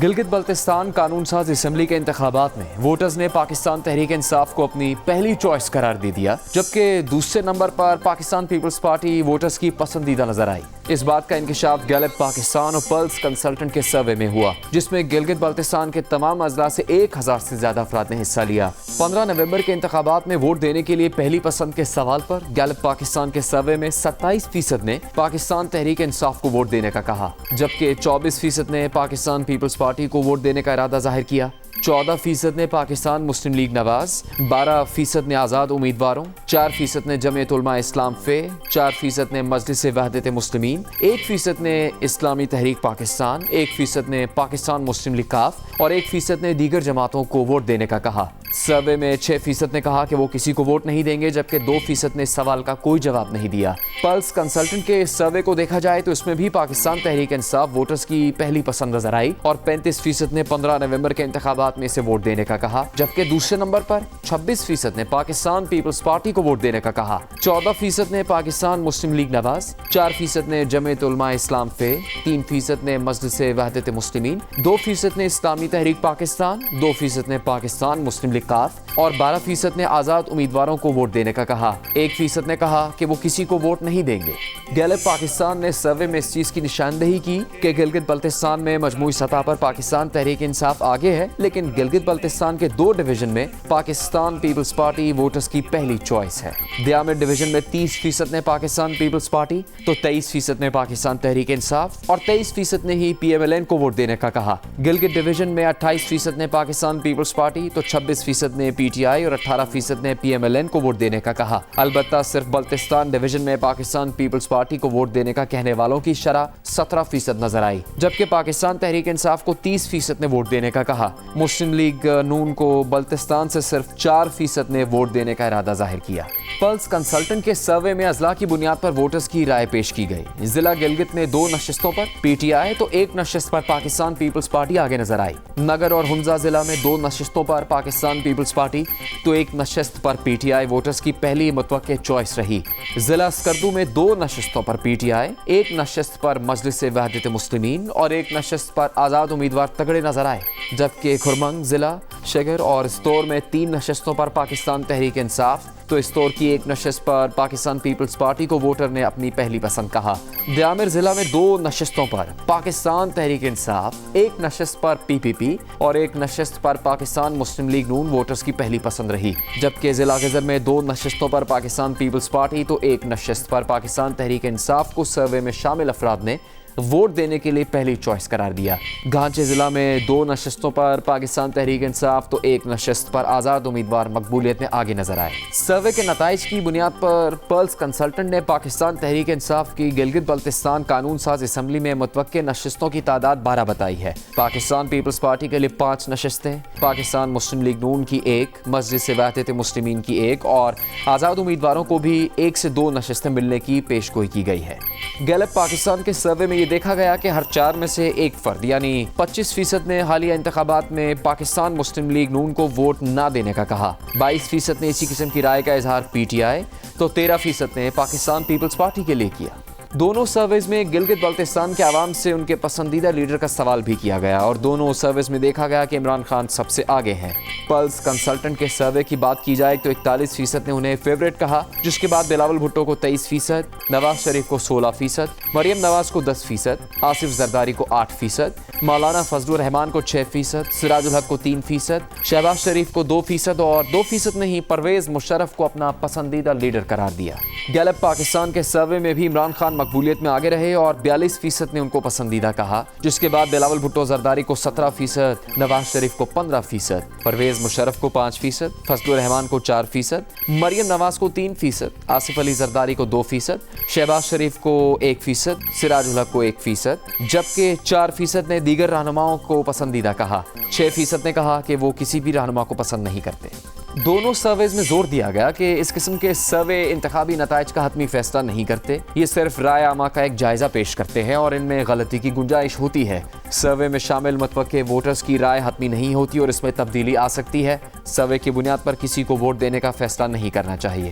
گلگت بلتستان قانون ساز اسمبلی کے انتخابات میں ووٹرز نے پاکستان تحریک انصاف کو اپنی پہلی چوائس قرار دے دیا، جبکہ دوسرے نمبر پر پاکستان پیپلز پارٹی ووٹرز کی پسندیدہ نظر آئی۔ اس بات کا انکشاف گیلپ پاکستان اور پلس کنسلٹنٹ کے سروے میں ہوا، جس میں گلگت بلتستان کے تمام اضلاع سے 1000 سے زیادہ افراد نے حصہ لیا۔ 15 نومبر کے انتخابات میں ووٹ دینے کے لیے پہلی پسند کے سوال پر گیلپ پاکستان کے سروے میں 27% نے پاکستان تحریک انصاف کو ووٹ دینے کا کہا، جبکہ 24% نے پاکستان پیپلز پارٹی کو ووٹ دینے کا ارادہ ظاہر کیا۔ 14% نے پاکستان مسلم لیگ نواز، 12% نے آزاد امیدواروں، 4% نے جمعیت علماء اسلام فے، 4% نے مجلس وحدت مسلمین، 1% نے اسلامی تحریک پاکستان، 1% نے پاکستان مسلم لیگ کاف اور 1% نے دیگر جماعتوں کو ووٹ دینے کا کہا۔ سروے میں 6% نے کہا کہ وہ کسی کو ووٹ نہیں دیں گے، جبکہ 2% نے سوال کا کوئی جواب نہیں دیا۔ پلس کنسلٹنٹ کے سروے کو دیکھا جائے تو اس میں بھی پاکستان تحریک انصاف ووٹرز کی پہلی پسند نظر آئی اور 35% نے 15 نومبر کے انتخابات میں سے ووٹ دینے کا کہا، جبکہ دوسرے نمبر پر 26% نے پاکستان پیپلز پارٹی کو ووٹ دینے کا کہا، 14% نے پاکستان مسلم لیگ نواز، 4% نے جمعیت علماء اسلام فے، 3% نے مجلس وحدت مسلمین، 2% نے اسلامی تحریک پاکستان، 2% نے پاکستان مسلم لیگ کاف اور 12% نے آزاد امیدواروں کو ووٹ دینے کا کہا۔ 1% نے کہا کہ وہ کسی کو ووٹ نہیں دیں گے۔ گیلپ پاکستان نے سروے میں اس چیز کی نشاندہی کی کہ گلگت بلتستان میں مجموعی سطح پر پاکستان تحریک انصاف آگے ہے، لیکن گلگت بلتستان کے 2 ڈویژن میں پاکستان پیپلز پارٹی ووٹرز کی پہلی چوائس ہے۔ دیامر ڈویژن میں 30% نے پاکستان پیپلز پارٹی تو 23% نے پاکستان تحریک انصاف اور 23% نے ہی PMLN کو ووٹ دینے کا کہا۔ گلگت ڈویژن میں 28% نے پاکستان پیپلز پارٹی تو 26% نے PTI اور 18% نے PMLN کو ووٹ دینے کا کہا۔ البتہ صرف بلتستان ڈویژن میں پاکستان پیپلز پارٹی کو ووٹ دینے کا کہنے والوں کی شرح 17% نظر آئی، جبکہ پاکستان تحریک انصاف کو 30% نے ووٹ دینے کا کہا۔ مسلم لیگ نون کو بلتستان سے صرف 4% نے ووٹ دینے کا ارادہ ظاہر کیا۔ پلس کنسلٹنٹ کے سروے میں اضلاع کی بنیاد پر ووٹرز کی رائے پیش کی گئی۔ ضلع گلگت میں 2 نشستوں پر PTI تو 1 نشست پر پاکستان پیپلز پارٹی آگے نظر آئی۔ نگر اور ہنزا ضلع میں 2 نشستوں پر پاکستان پیپلز پارٹی تو 1 نشست پر PTI ووٹرز کی پہلی متوقع چوائس رہی۔ ضلع اسکردو میں 2 نشستوں پر PTI، 1 نشست پر مجلس وحدت مسلمین اور 1 نشست پر آزاد امیدوار تگڑے نظر آئے، جبکہ کھرمنگ ضلع شگر اور استور میں 3 نشستوں پر پاکستان تحریک انصاف تو استور کی 1 نشست پر پاکستان پیپلز پارٹی کو ووٹر نے اپنی پہلی پسند کہا۔ دیامر ضلع میں 2 نشستوں پر پاکستان تحریک انصاف، 1 نشست پر PPP اور 1 نشست پر پاکستان مسلم لیگ نون ووٹرز کی پہلی پسند رہی، جبکہ ضلع غزر میں 2 نشستوں پر پاکستان پیپلز پارٹی تو 1 نشست پر پاکستان تحریک انصاف کو سروے میں شامل افراد نے ووٹ دینے کے لیے پہلی چوائس قرار دیا۔ گانچے ضلع میں 2 نشستوں پر پاکستان تحریک انصاف تو 1 نشست پر آزاد امیدوار مقبولیت میں آگے نظر آئے۔ سروے کے نتائج کی بنیاد پر پلس کنسلٹنٹ نے پاکستان تحریک انصاف کی گلگت بلتستان قانون ساز اسمبلی میں متوقع نشستوں کی تعداد 12 بتائی ہے۔ پاکستان پیپلز پارٹی کے لیے 5 نشستیں، پاکستان مسلم لیگ نون کی 1، مجلس وحدت مسلمین کی 1 اور آزاد امیدواروں کو بھی 1 سے 2 نشستیں ملنے کی پیش گوئی کی گئی ہے۔ گیلپ پاکستان کے سروے میں یہ دیکھا گیا کہ ہر 4 میں سے 1 فرد یعنی 25% نے حالیہ انتخابات میں پاکستان مسلم لیگ نون کو ووٹ نہ دینے کا کہا، 22% نے اسی قسم کی رائے کا اظہار PTI تو 13% نے پاکستان پیپلز پارٹی کے لیے کیا۔ دونوں سرویز میں گلگت بلتستان کے عوام سے ان کے پسندیدہ لیڈر کا سوال بھی کیا گیا اور دونوں سرویز میں دیکھا گیا کہ عمران خان سب سے آگے ہیں۔ پلس کنسلٹنٹ کے سروے کی بات کی جائے تو 41% نے انہیں فیورٹ کہا، جس کے بعد بلاول بھٹو کو 23%، نواز شریف کو 16%، مریم نواز کو 10%، آصف زرداری کو 8%، مولانا فضل الرحمان کو 6%، سراج الحق کو 3%، شہباز شریف کو 2% اور 2% نے ہی پرویز مشرف کو اپنا پسندیدہ لیڈر قرار دیا۔ گیلپ پاکستان کے سروے میں بھی عمران خان مقبولیت میں آگے رہے اور 42% نے ان کو پسندیدہ کہا، جس کے بعد بلاول بھٹو زرداری کو 17%، نواز شریف کو 15%، پرویز مشرف کو 5%، فضل الرحمان کو 4%، مریم نواز کو 3%، آصف علی زرداری کو 2%، شہباز شریف کو 1%، سراج الحق کو 1%، جبکہ 4% نے دیگر رہنماؤں کو پسندیدہ کہا، 6% نے کہا کہ وہ کسی بھی رہنما کو پسند نہیں کرتے۔ دونوں سرویز میں زور دیا گیا کہ اس قسم کے سروے انتخابی نتائج کا حتمی فیصلہ نہیں کرتے، یہ صرف رائے عامہ کا ایک جائزہ پیش کرتے ہیں اور ان میں غلطی کی گنجائش ہوتی ہے۔ سروے میں شامل متوقع ووٹرز کی رائے حتمی نہیں ہوتی اور اس میں تبدیلی آ سکتی ہے۔ سروے کی بنیاد پر کسی کو ووٹ دینے کا فیصلہ نہیں کرنا چاہیے۔